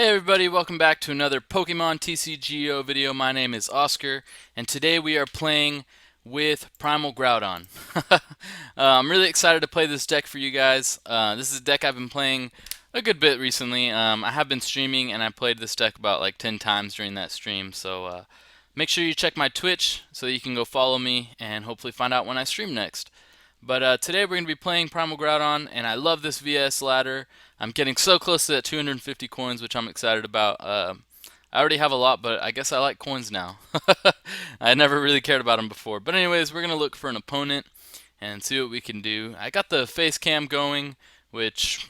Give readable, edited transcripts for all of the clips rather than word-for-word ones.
Hey everybody, welcome back to another Pokemon TCGO video. My name is Oscar, and today we are playing with Primal Groudon. I'm really excited to play this deck for you guys. This is a deck I've been playing a good bit recently. I have been streaming, and I played this deck about like 10 times during that stream, so make sure you check my Twitch so you can go follow me and hopefully find out when I stream next. But today we're going to be playing Primal Groudon, and I love this VS ladder. I'm getting so close to that 250 coins, which I'm excited about. I already have a lot, but I guess I like coins now. I never really cared about them before. But anyways, we're going to look for an opponent and see what we can do. I got the face cam going, which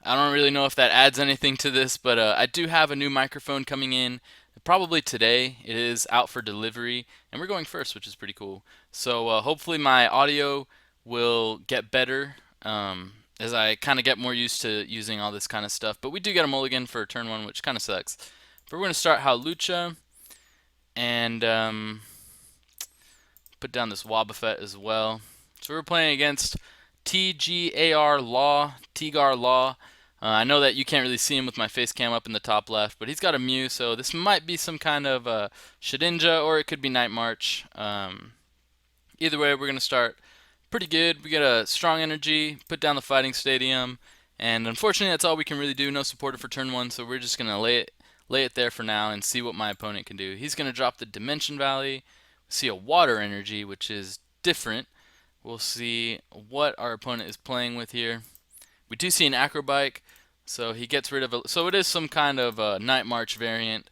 I don't really know if that adds anything to this, but I do have a new microphone coming in probably today. It is out for delivery, and we're going first, which is pretty cool. So hopefully my audio will get better as I kind of get more used to using all this kind of stuff. But we do get a mulligan for turn one, which kind of sucks. But we're going to start Hawlucha and put down this Wobbuffet as well. So we're playing against TGAR Law, Tigar Law. I know that you can't really see him with my face cam up in the top left, but he's got a Mew, so this might be some kind of Shedinja, or it could be Night March. Either way, we're going to start pretty good. We got a strong energy, put down the Fighting Stadium, and unfortunately that's all we can really do. No supporter for turn one, so we're just going to lay it there for now and see what my opponent can do. He's going to drop the Dimension Valley. We see a Water Energy, which is different. We'll see what our opponent is playing with here. We do see an Acrobike, so he gets rid of it. So it is some kind of Night March variant.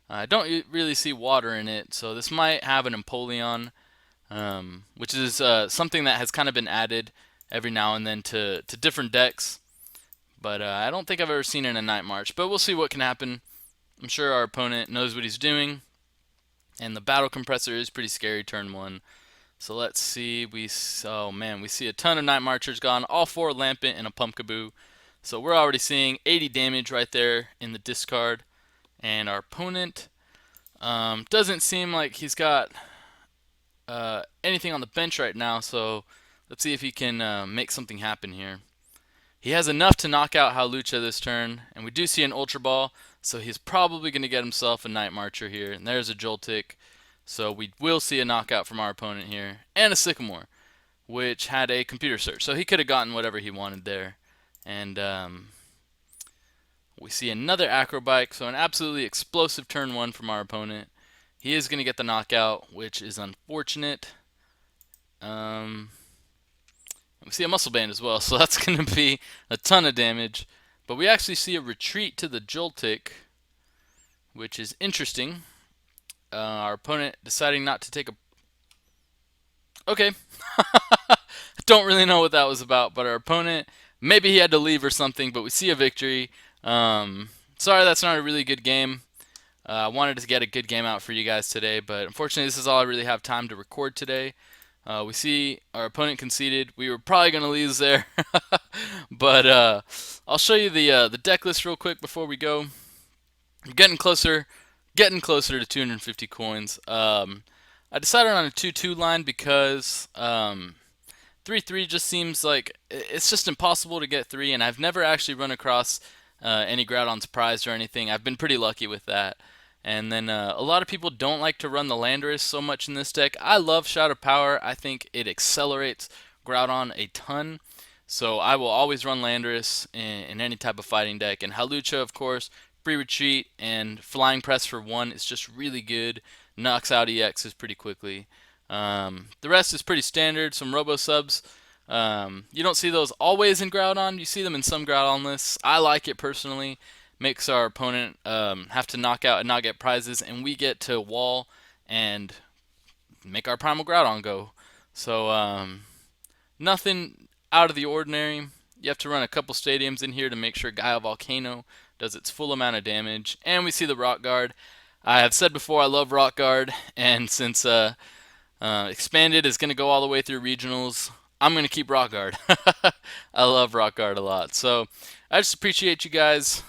I don't really see water in it, so this might have an Empoleon, which is something that has kind of been added every now and then to different decks. But I don't think I've ever seen it in a Night March. But we'll see what can happen. I'm sure our opponent knows what he's doing. And the Battle Compressor is pretty scary turn one. So let's see. Oh man, we see a ton of Night Marchers gone. All four Lampent and a Pumpkaboo. So we're already seeing 80 damage right there in the discard. And our opponent doesn't seem like he's got anything on the bench right now. So let's see if he can make something happen here. He has enough to knock out Hawlucha this turn. And we do see an Ultra Ball. So he's probably going to get himself a Night Marcher here. And there's a Joltik. So we will see a knockout from our opponent here. And a Sycamore, which had a computer search. So he could have gotten whatever he wanted there. And we see another Acrobike. So an absolutely explosive turn one from our opponent. He is going to get the knockout, which is unfortunate. We see a Muscle Band as well. So that's going to be a ton of damage. But we actually see a retreat to the Joltik, which is interesting. Our opponent deciding not to take a... Okay. Don't really know what that was about, but our opponent, maybe he had to leave or something, but we see a victory. Sorry that's not a really good game. I wanted to get a good game out for you guys today, but unfortunately this is all I really have time to record today. We see our opponent conceded. We were probably going to lose there, but I'll show you the deck list real quick before we go. I'm getting closer to 250 coins. I decided on a 2-2 line because 3-3 just seems like it's just impossible to get 3, and I've never actually run across any Groudon's prized or anything. I've been pretty lucky with that. And then a lot of people don't like to run the Landorus so much in this deck. I love Shout of Power. I think it accelerates Groudon a ton. So I will always run Landorus in any type of fighting deck. And Hawlucha, of course, free retreat and flying press for 1 is just really good. Knocks out EXs pretty quickly. The rest is pretty standard. Some Robo Subs. You don't see those always in Groudon. You see them in some Groudon lists. I like it personally. Makes our opponent have to knock out and not get prizes, and we get to wall and make our Primal Groudon go. So nothing out of the ordinary. You have to run a couple stadiums in here to make sure Gaia Volcano does its full amount of damage. And we see the Rock Guard. I have said before I love Rock Guard, and since Expanded is going to go all the way through regionals, I'm going to keep Rock Guard. I love Rock Guard a lot. So I just appreciate you guys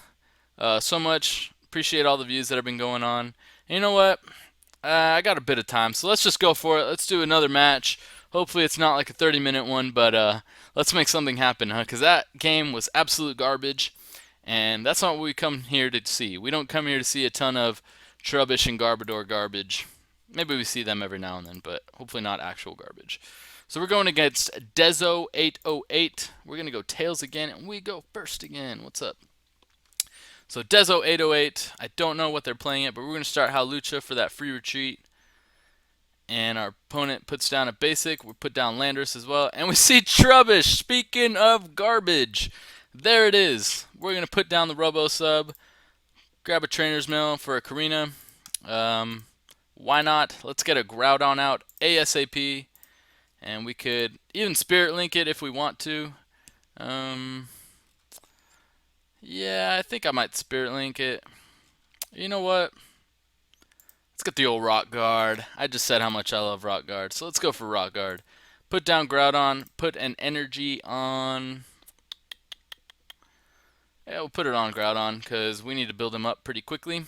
so much. Appreciate all the views that have been going on. And you know what? I got a bit of time, so let's just go for it. Let's do another match. Hopefully it's not like a 30-minute one, but let's make something happen, huh? Because that game was absolute garbage. And that's not what we come here to see. We don't come here to see a ton of Trubbish and Garbodor garbage. Maybe we see them every now and then, but hopefully not actual garbage. So we're going against Dezo 808. We're going to go tails again, and we go first again. What's up? So Dezo 808, I don't know what they're playing at, but we're going to start Hawlucha for that free retreat. And our opponent puts down a basic. We put down Landorus as well. And we see Trubbish. Speaking of garbage, there it is. We're going to put down the Robo Sub. Grab a Trainer's Mail for a Karina. Why not? Let's get a Groudon out ASAP. And we could even Spirit Link it if we want to. Yeah, I think I might Spirit Link it. You know what? Let's get the old Rock Guard. I just said how much I love Rock Guard, so let's go for Rock Guard. Put down Groudon. Put an energy on. Yeah, we'll put it on Groudon because we need to build him up pretty quickly.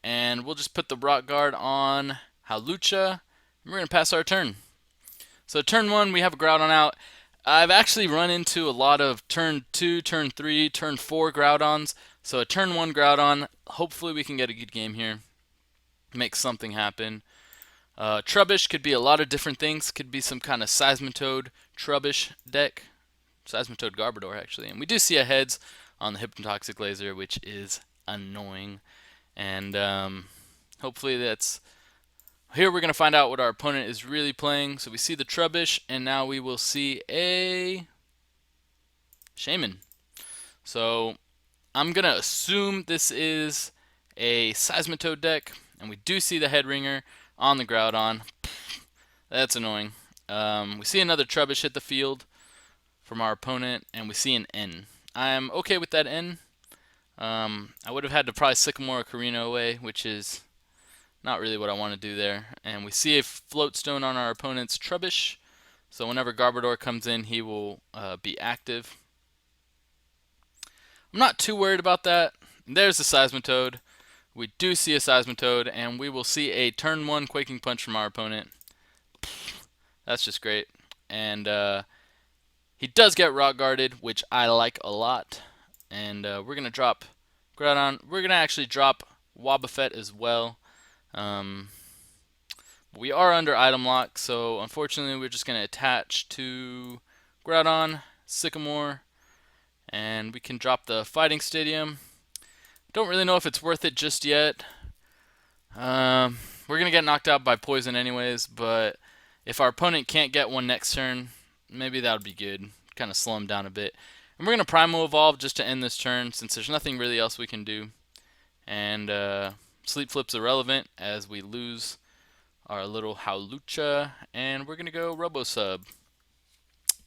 And we'll just put the Rock Guard on Hawlucha. We're going to pass our turn. So turn 1, we have a Groudon out. I've actually run into a lot of turn 2, turn 3, turn 4 Groudons. So a turn 1 Groudon, hopefully we can get a good game here. Make something happen. Trubbish could be a lot of different things. Could be some kind of Seismitoad Trubbish deck. Seismitoad Garbodor, actually. And we do see a heads on the Hypnotoxic Laser, which is annoying. And hopefully that's... Here we're going to find out what our opponent is really playing. So we see the Trubbish, and now we will see a Shaman. So I'm going to assume this is a Seismitoad deck, and we do see the Head Ringer on the Groudon. That's annoying. We see another Trubbish hit the field from our opponent, and we see an N. I'm okay with that N. I would have had to probably Sycamore Karina away, which is not really what I want to do there. And we see a Floatstone on our opponent's Trubbish. So whenever Garbodor comes in, he will be active. I'm not too worried about that. There's the Seismitoad. We do see a Seismitoad, and we will see a turn 1 Quaking Punch from our opponent. That's just great. And he does get Rock Guarded, which I like a lot. And we're going to drop Groudon. We're going to actually drop Wobbuffet as well. We are under item lock, so unfortunately we're just going to attach to Groudon, Sycamore, and we can drop the Fighting Stadium. Don't really know if it's worth it just yet. We're going to get knocked out by poison anyways, but if our opponent can't get one next turn, maybe that would be good. Kind of slow him down a bit. And we're going to Primal Evolve just to end this turn, since there's nothing really else we can do. And Sleep Flip's irrelevant as we lose our little Hawlucha, and we're going to go Robo Sub.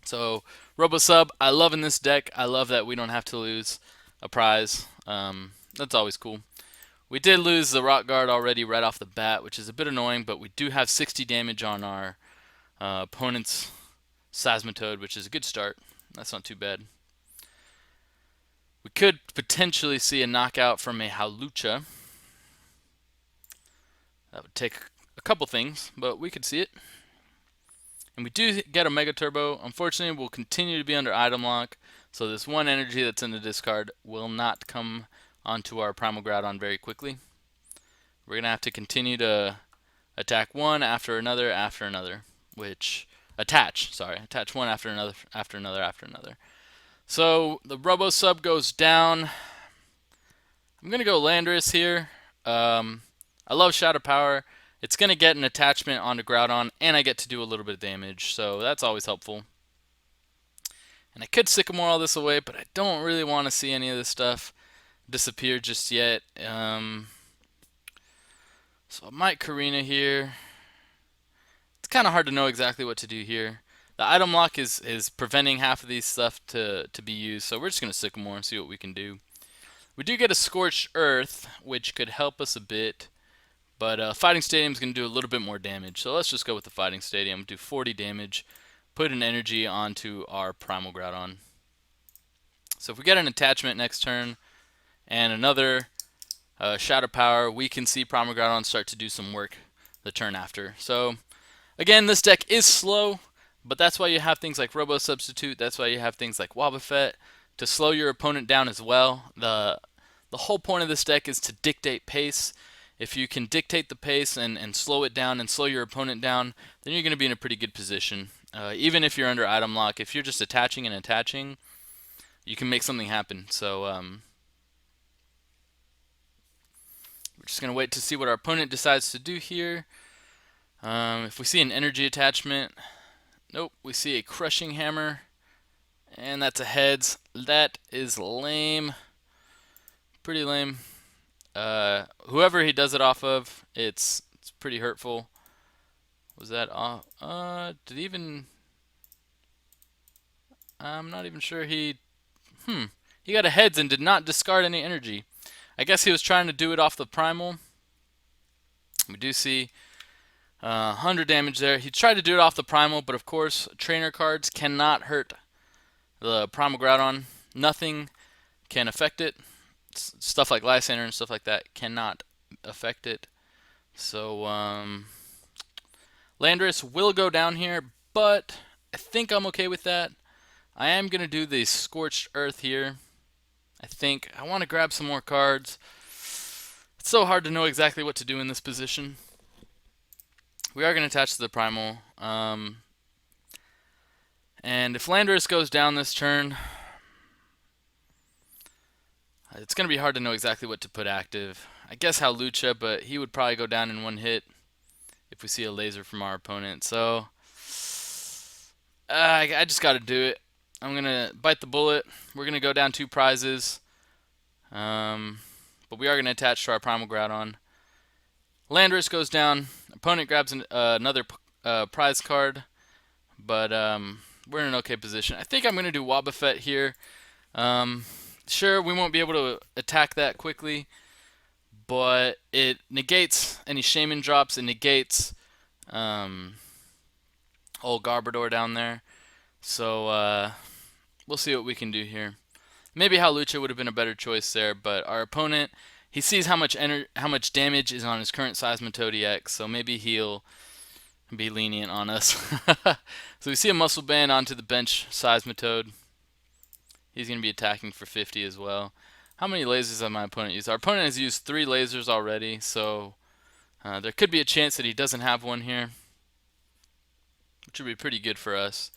So, Robo Sub, I love in this deck. I love that we don't have to lose a prize. That's always cool. We did lose the Rock Guard already right off the bat, which is a bit annoying, but we do have 60 damage on our opponent's Seismitoad, which is a good start. That's not too bad. We could potentially see a knockout from a Hawlucha. That would take a couple things, but we could see it. And we do get a Mega Turbo. Unfortunately, we'll continue to be under item lock, so this one energy that's in the discard will not come onto our Primal Groudon very quickly. We're going to have to continue to attack one after another, which... Attach one after another. So, the Robo Sub goes down. I'm going to go Landorus here. I love Shadow Power. It's going to get an attachment onto Groudon, and I get to do a little bit of damage, so that's always helpful. And I could Sycamore all this away, but I don't really want to see any of this stuff disappear just yet. So I might Karina here. It's kind of hard to know exactly what to do here. The item lock is preventing half of these stuff to be used, so we're just going to Sycamore and see what we can do. We do get a Scorched Earth, which could help us a bit. But Fighting Stadium is going to do a little bit more damage. So let's just go with the Fighting Stadium. Do 40 damage. Put an energy onto our Primal Groudon. So if we get an attachment next turn and another Shadow Power, we can see Primal Groudon start to do some work the turn after. So again, this deck is slow, but that's why you have things like Robo Substitute. That's why you have things like Wobbuffet. to slow your opponent down as well. The whole point of this deck is to dictate pace. If you can dictate the pace and slow it down and slow your opponent down, then you're going to be in a pretty good position. Even if you're under item lock, if you're just attaching and attaching, you can make something happen. So we're just going to wait to see what our opponent decides to do here. If we see an energy attachment, nope, we see a crushing hammer, and that's a heads. That is lame. Pretty lame. Whoever he does it off of, it's pretty hurtful. Was that off? Did he even? I'm not even sure he. He got a heads and did not discard any energy. I guess he was trying to do it off the primal. We do see 100 damage there. He tried to do it off the primal, but of course, trainer cards cannot hurt the Primal Groudon. Nothing can affect it. Stuff like Lysander and stuff like that cannot affect it. So Landorus will go down here, but I think I'm okay with that. I am going to do the Scorched Earth here. I think I want to grab some more cards. It's so hard to know exactly what to do in this position. We are going to attach to the Primal. And if Landorus goes down this turn, it's going to be hard to know exactly what to put active. I guess Hawlucha, but he would probably go down in one hit if we see a laser from our opponent. So I just got to do it. I'm going to bite the bullet. We're going to go down 2 prizes. But we are going to attach to our Primal Groudon. Landorus goes down. Opponent grabs another prize card. But we're in an okay position. I think I'm going to do Wobbuffet here. Sure, we won't be able to attack that quickly, but it negates any Shaman drops. It negates old Garbodor down there. So we'll see what we can do here. Maybe Hawlucha would have been a better choice there, but our opponent, he sees how much damage is on his current Seismitoad EX, so maybe he'll be lenient on us. So we see a Muscle Band onto the bench Seismitoad. He's going to be attacking for 50 as well. How many lasers has my opponent used? Our opponent has used 3 lasers already, so there could be a chance that he doesn't have one here, which would be pretty good for us.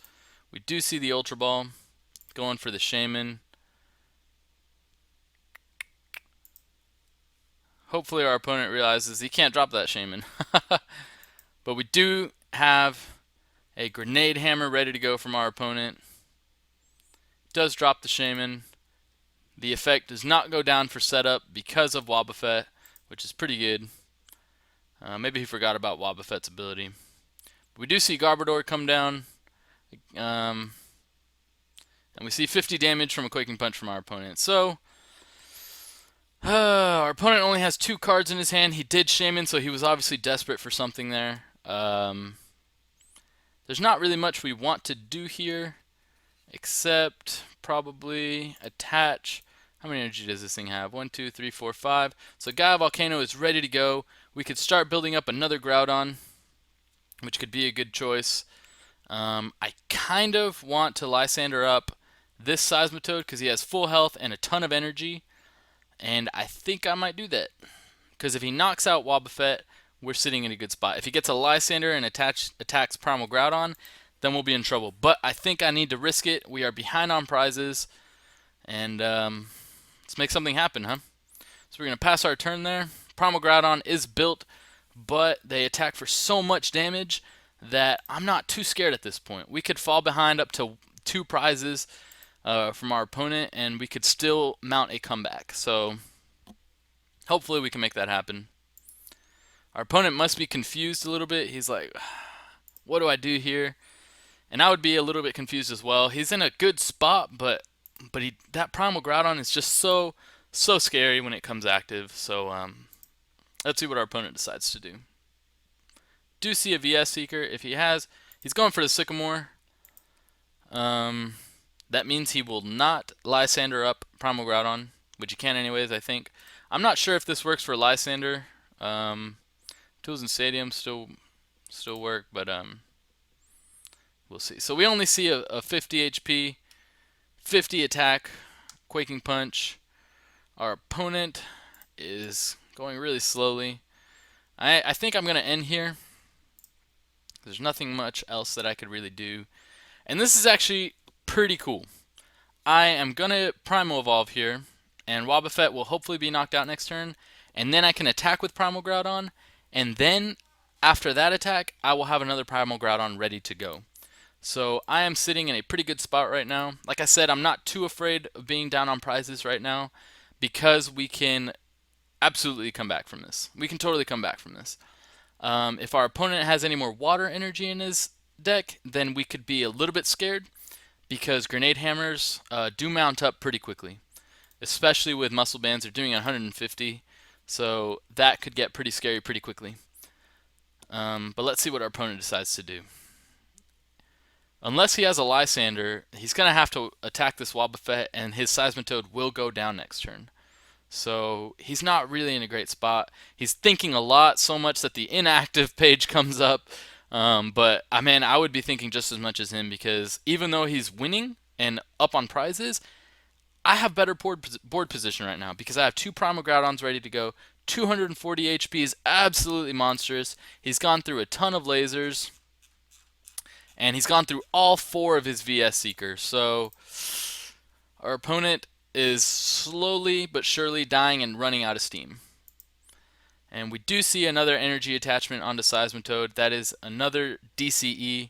We do see the Ultra Ball going for the Shaman. Hopefully our opponent realizes he can't drop that Shaman. But we do have a Grenade Hammer ready to go from our opponent. Does drop the Shaman. The effect does not go down for setup because of Wobbuffet, which is pretty good. Maybe he forgot about Wobbuffet's ability. But we do see Garbodor come down. And we see 50 damage from a Quaking Punch from our opponent. So our opponent only has 2 cards in his hand. He did Shaman, so he was obviously desperate for something there. There's not really much we want to do here, except probably attach. How many energy does this thing have? 1, 2, 3, 4, 5. So Gaia Volcano is ready to go. We could start building up another Groudon, which could be a good choice. I kind of want to Lysander up this Seismitoad because he has full health and a ton of energy. And I think I might do that. Because if he knocks out Wobbuffet, we're sitting in a good spot. If he gets a Lysander and attacks Primal Groudon, then we'll be in trouble. But I think I need to risk it. We are behind on prizes. And let's make something happen, huh? So we're going to pass our turn there. Primal Groudon is built, but they attack for so much damage that I'm not too scared at this point. We could fall behind up to 2 prizes from our opponent, and we could still mount a comeback. So hopefully we can make that happen. Our opponent must be confused a little bit. He's like, what do I do here? And I would be a little bit confused as well. He's in a good spot, but that Primal Groudon is just so scary when it comes active. So let's see what our opponent decides to do. Do see a VS Seeker. If he has, he's going for the Sycamore. That means he will not Lysander up Primal Groudon, which he can anyways, I think. I'm not sure if this works for Lysander. Tools and Stadium still work, but we'll see. So we only see a 50 HP, 50 attack Quaking Punch. Our opponent is going really slowly. I think I'm going to end here. There's nothing much else that I could really do. And this is actually pretty cool. I am going to Primal Evolve here, and Wobbuffet will hopefully be knocked out next turn, and then I can attack with Primal Groudon, and then after that attack, I will have another Primal Groudon ready to go. So I am sitting in a pretty good spot right now. Like I said, I'm not too afraid of being down on prizes right now because we can absolutely come back from this. We can totally come back from this. If our opponent has any more water energy in his deck, then we could be a little bit scared because grenade hammers do mount up pretty quickly, especially with muscle bands. They're doing 150, so that could get pretty scary pretty quickly. But let's see what our opponent decides to do. Unless he has a Lysander, he's going to have to attack this Wobbuffet, and his Seismitoad will go down next turn. So he's not really in a great spot. He's thinking a lot, so much that the inactive page comes up. But I would be thinking just as much as him, because even though he's winning and up on prizes, I have better board position right now because I have 2 Primal Groudons ready to go. 240 HP is absolutely monstrous. He's gone through a ton of lasers, and he's gone through all 4 of his VS Seekers. So our opponent is slowly but surely dying and running out of steam. And we do see another energy attachment onto Seismitoad. That is another DCE.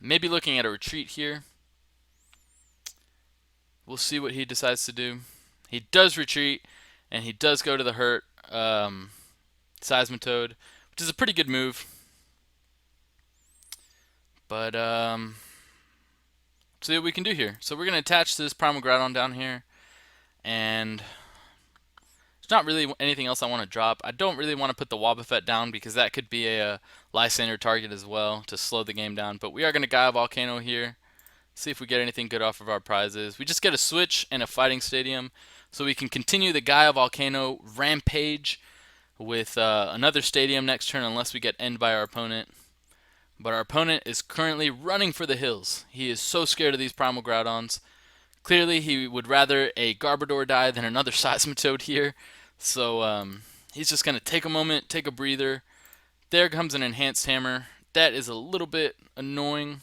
Maybe looking at a retreat here. We'll see what he decides to do. He does retreat, and he does go to the hurt Seismitoad, which is a pretty good move. But see what we can do here. So we're going to attach this Primal Groudon down here, and there's not really anything else I want to drop. I don't really want to put the Wobbuffet down because that could be a Lysander target as well to slow the game down. But we are going to Gaia Volcano here. See if we get anything good off of our prizes. We just get a switch and a fighting stadium, so we can continue the Gaia Volcano rampage with another stadium next turn unless we get ended by our opponent. But our opponent is currently running for the hills. He is so scared of these Primal Groudons. Clearly, he would rather a Garbodor die than another Seismitoad here. So he's just going to take a moment, take a breather. There comes an Enhanced Hammer. That is a little bit annoying.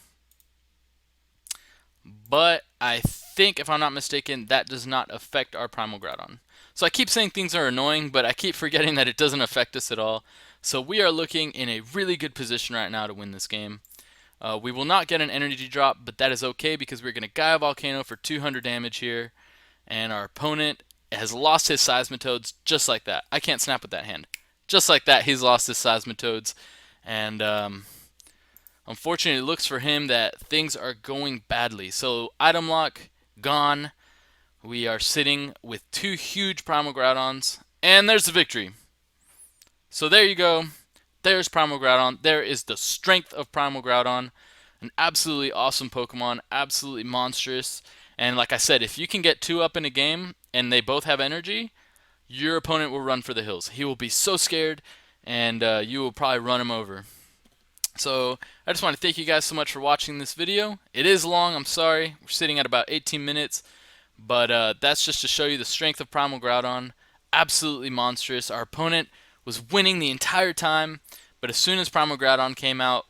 But I think, if I'm not mistaken, that does not affect our Primal Groudon. So I keep saying things are annoying, but I keep forgetting that it doesn't affect us at all. So we are looking in a really good position right now to win this game. We will not get an energy drop, but that is okay because we're going to Gaia Volcano for 200 damage here. And our opponent has lost his Seismitoads just like that. I can't snap with that hand. Just like that, he's lost his Seismitoads. And unfortunately, it looks for him that things are going badly. So item lock gone. We are sitting with 2 huge Primal Groudons, and there's the victory. So there you go. There's Primal Groudon. There is the strength of Primal Groudon. An absolutely awesome Pokemon, absolutely monstrous. And like I said, if you can get 2 up in a game and they both have energy, your opponent will run for the hills. He will be so scared, and you will probably run him over. So I just want to thank you guys so much for watching this video. It is long, I'm sorry. We're sitting at about 18 minutes. But that's just to show you the strength of Primal Groudon. Absolutely monstrous. Our opponent was winning the entire time, but as soon as Primal Groudon came out,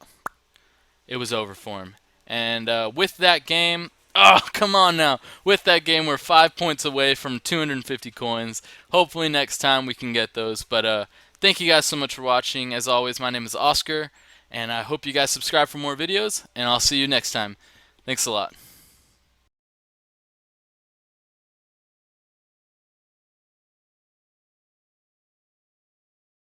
it was over for him. And with that game, oh, come on now. With that game, we're 5 points away from 250 coins. Hopefully next time we can get those. But thank you guys so much for watching. As always, my name is Oscar, and I hope you guys subscribe for more videos, and I'll see you next time. Thanks a lot.